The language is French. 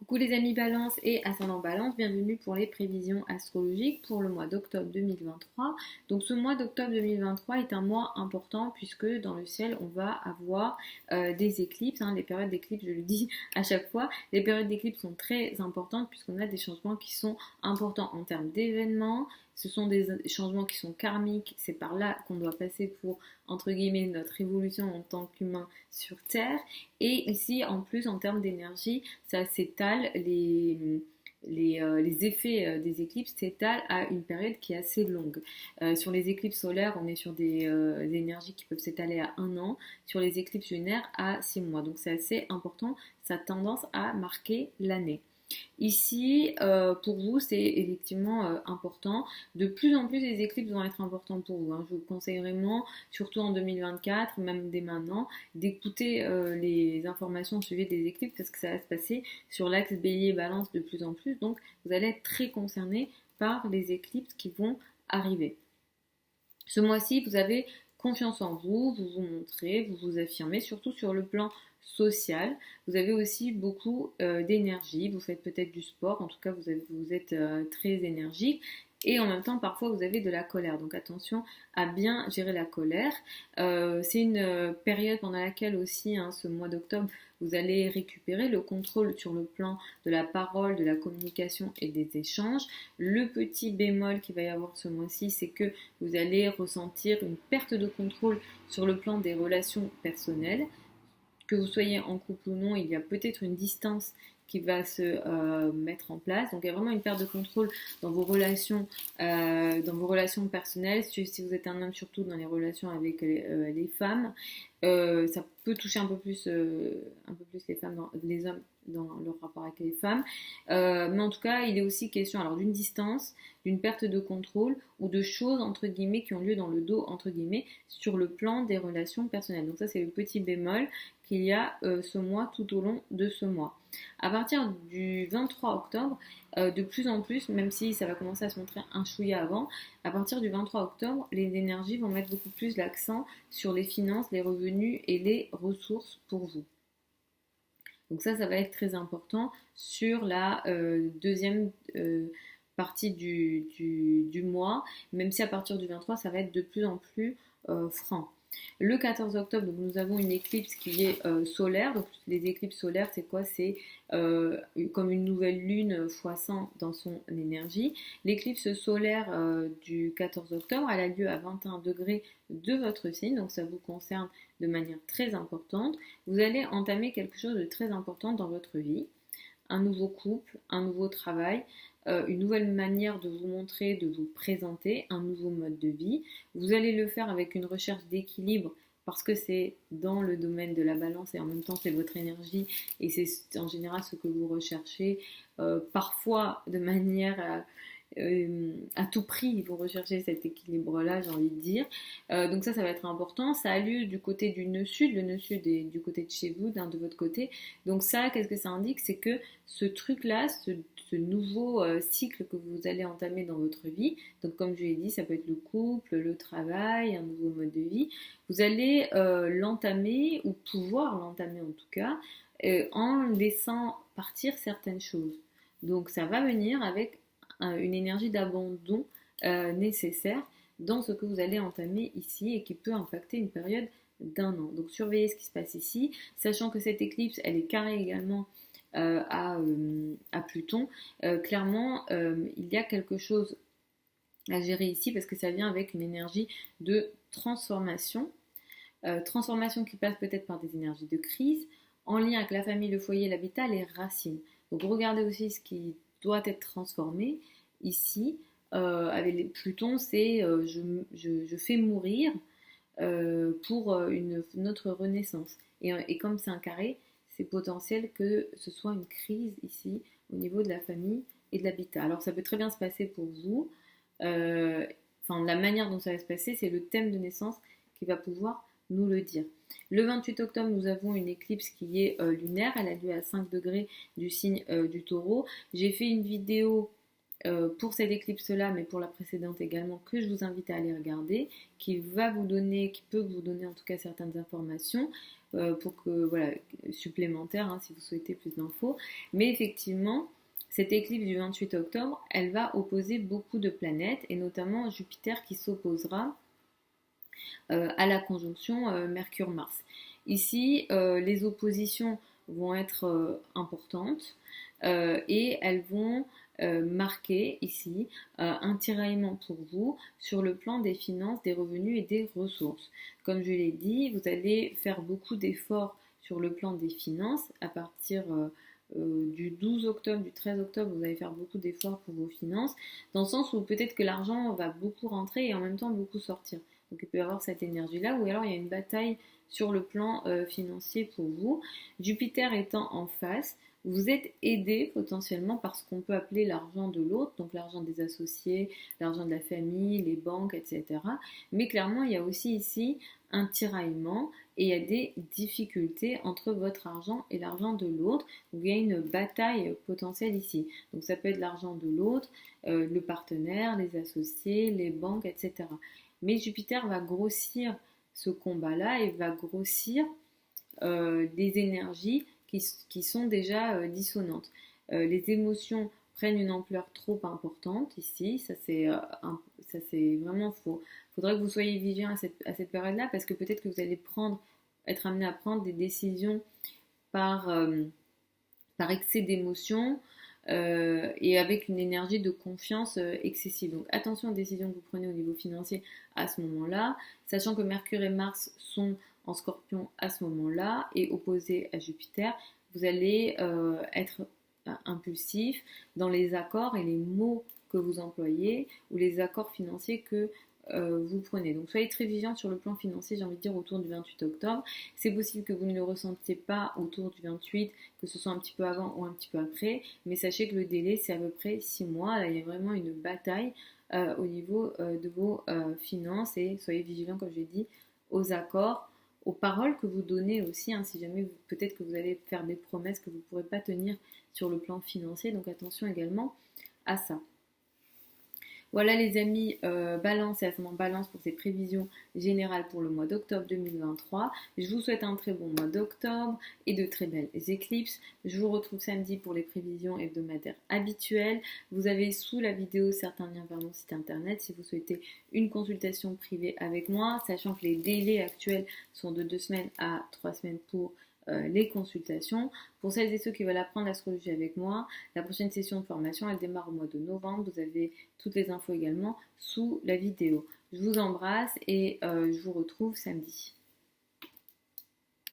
Coucou les amis Balance et ascendant Balance, bienvenue pour les prévisions astrologiques pour le mois d'octobre 2023. Donc ce mois d'octobre 2023 est un mois important puisque dans le ciel on va avoir des éclipses, les périodes d'éclipses, je le dis à chaque fois, les périodes d'éclipses sont très importantes puisqu'on a des changements qui sont importants en termes d'événements. Ce sont des changements qui sont karmiques, c'est par là qu'on doit passer pour, entre guillemets, notre évolution en tant qu'humain sur Terre. Et ici, en plus, en termes d'énergie, ça s'étale, les effets des éclipses s'étalent à une période qui est assez longue. Sur les éclipses solaires, on est sur des énergies qui peuvent s'étaler à 1 an, sur les éclipses lunaires à 6 mois. Donc c'est assez important, ça a tendance à marquer l'année. Ici, pour vous, c'est effectivement important. De plus en plus, les éclipses vont être importantes pour vous. Je vous conseille vraiment, surtout en 2024, même dès maintenant, d'écouter les informations au sujet des éclipses parce que ça va se passer sur l'axe bélier-balance de plus en plus. Donc, vous allez être très concerné par les éclipses qui vont arriver. Ce mois-ci, vous avez confiance en vous, vous vous montrez, vous vous affirmez, surtout sur le plan social. Vous avez aussi beaucoup d'énergie, vous faites peut-être du sport, en tout cas vous êtes très énergique. Et en même temps, parfois, vous avez de la colère. Donc attention à bien gérer la colère. C'est une période pendant laquelle aussi, ce mois d'octobre, vous allez récupérer le contrôle sur le plan de la parole, de la communication et des échanges. Le petit bémol qu'il va y avoir ce mois-ci, c'est que vous allez ressentir une perte de contrôle sur le plan des relations personnelles. Que vous soyez en couple ou non, il y a peut-être une distance qui va se mettre en place. Donc il y a vraiment une perte de contrôle dans vos relations personnelles. Si vous êtes un homme, surtout dans les relations avec les femmes, ça peut toucher un peu plus les femmes, les hommes dans leur rapport avec les femmes. Mais en tout cas, il est aussi question alors d'une distance, d'une perte de contrôle ou de choses entre guillemets qui ont lieu dans le dos entre guillemets sur le plan des relations personnelles. Donc ça, c'est le petit bémol qu'il y a ce mois tout au long de ce mois. À partir du 23 octobre, de plus en plus, même si ça va commencer à se montrer un chouïa avant, à partir du 23 octobre, les énergies vont mettre beaucoup plus l'accent sur les finances, les revenus et les ressources pour vous. Donc ça va être très important sur la deuxième partie du mois, même si à partir du 23, ça va être de plus en plus franc. Le 14 octobre, donc, nous avons une éclipse qui est solaire. Donc, les éclipses solaires, c'est quoi? C'est comme une nouvelle lune fois 100 dans son énergie. L'éclipse solaire du 14 octobre, elle a lieu à 21 degrés de votre signe, donc ça vous concerne de manière très importante. Vous allez entamer quelque chose de très important dans votre vie. Un nouveau couple, un nouveau travail, une nouvelle manière de vous montrer, de vous présenter, un nouveau mode de vie. Vous allez le faire avec une recherche d'équilibre parce que c'est dans le domaine de la balance et en même temps c'est votre énergie et c'est en général ce que vous recherchez, parfois de manière à tout prix, vous recherchez cet équilibre-là, j'ai envie de dire. Donc ça va être important. Ça a lieu du côté du nœud sud. Le nœud sud est du côté de chez vous, de votre côté. Donc ça, qu'est-ce que ça indique? C'est que ce truc-là, ce nouveau cycle que vous allez entamer dans votre vie, donc comme je l'ai dit, ça peut être le couple, le travail, un nouveau mode de vie, vous allez l'entamer, ou pouvoir l'entamer en tout cas, en laissant partir certaines choses. Donc ça va venir avec une énergie d'abandon nécessaire dans ce que vous allez entamer ici et qui peut impacter une période d'1 an. Donc surveillez ce qui se passe ici, sachant que cette éclipse, elle est carrée également à Pluton. Clairement, il y a quelque chose à gérer ici parce que ça vient avec une énergie de transformation. Transformation qui passe peut-être par des énergies de crise, en lien avec la famille, le foyer, l'habitat, les racines. Donc regardez aussi ce qui doit être transformé ici. Avec Pluton, c'est je fais mourir pour notre renaissance. Et comme c'est un carré, c'est potentiel que ce soit une crise ici au niveau de la famille et de l'habitat. Alors ça peut très bien se passer pour vous. La manière dont ça va se passer, c'est le thème de naissance qui va pouvoir nous le dire. Le 28 octobre, nous avons une éclipse qui est lunaire. Elle a lieu à 5 degrés du signe du taureau. J'ai fait une vidéo pour cette éclipse-là, mais pour la précédente également, que je vous invite à aller regarder, qui peut vous donner en tout cas certaines informations. pour que, voilà, supplémentaire si vous souhaitez plus d'infos. Mais effectivement, cette éclipse du 28 octobre, elle va opposer beaucoup de planètes et notamment Jupiter qui s'opposera à la conjonction Mercure-Mars. Ici, les oppositions vont être importantes et elles vont marquer ici un tiraillement pour vous sur le plan des finances, des revenus et des ressources. Comme je l'ai dit, vous allez faire beaucoup d'efforts sur le plan des finances à partir du 12 octobre, du 13 octobre, vous allez faire beaucoup d'efforts pour vos finances, dans le sens où peut-être que l'argent va beaucoup rentrer et en même temps beaucoup sortir. Donc il peut y avoir cette énergie-là, ou alors il y a une bataille sur le plan financier pour vous. Jupiter étant en face, vous êtes aidé potentiellement par ce qu'on peut appeler l'argent de l'autre, donc l'argent des associés, l'argent de la famille, les banques, etc. Mais clairement, il y a aussi ici un tiraillement et il y a des difficultés entre votre argent et l'argent de l'autre. Donc il y a une bataille potentielle ici. Donc ça peut être l'argent de l'autre, le partenaire, les associés, les banques, etc. Mais Jupiter va grossir ce combat-là et va grossir des énergies qui sont déjà dissonantes. Les émotions prennent une ampleur trop importante ici, ça c'est vraiment faux. Il faudrait que vous soyez vigilant à cette période-là parce que peut-être que vous allez être amené à prendre des décisions par, par excès d'émotion et avec une énergie de confiance excessive. Donc attention aux décisions que vous prenez au niveau financier à ce moment-là, sachant que Mercure et Mars sont en Scorpion à ce moment-là et opposés à Jupiter, vous allez être impulsif dans les accords et les mots que vous employez ou les accords financiers que vous prenez. Donc soyez très vigilant sur le plan financier, j'ai envie de dire autour du 28 octobre. C'est possible que vous ne le ressentiez pas autour du 28, que ce soit un petit peu avant ou un petit peu après, mais sachez que le délai c'est à peu près 6 mois. Là il y a vraiment une bataille au niveau de vos finances et soyez vigilant comme j'ai dit aux accords, aux paroles que vous donnez aussi, si jamais peut-être que vous allez faire des promesses que vous ne pourrez pas tenir sur le plan financier, donc attention également à ça. Voilà les amis, Balance et ascendant Balance pour ces prévisions générales pour le mois d'octobre 2023. Je vous souhaite un très bon mois d'octobre et de très belles éclipses. Je vous retrouve samedi pour les prévisions hebdomadaires habituelles. Vous avez sous la vidéo certains liens vers mon site internet si vous souhaitez une consultation privée avec moi, sachant que les délais actuels sont de 2 semaines à 3 semaines pour les consultations. Pour celles et ceux qui veulent apprendre l'astrologie avec moi, la prochaine session de formation, elle démarre au mois de novembre. Vous avez toutes les infos également sous la vidéo. Je vous embrasse et je vous retrouve samedi.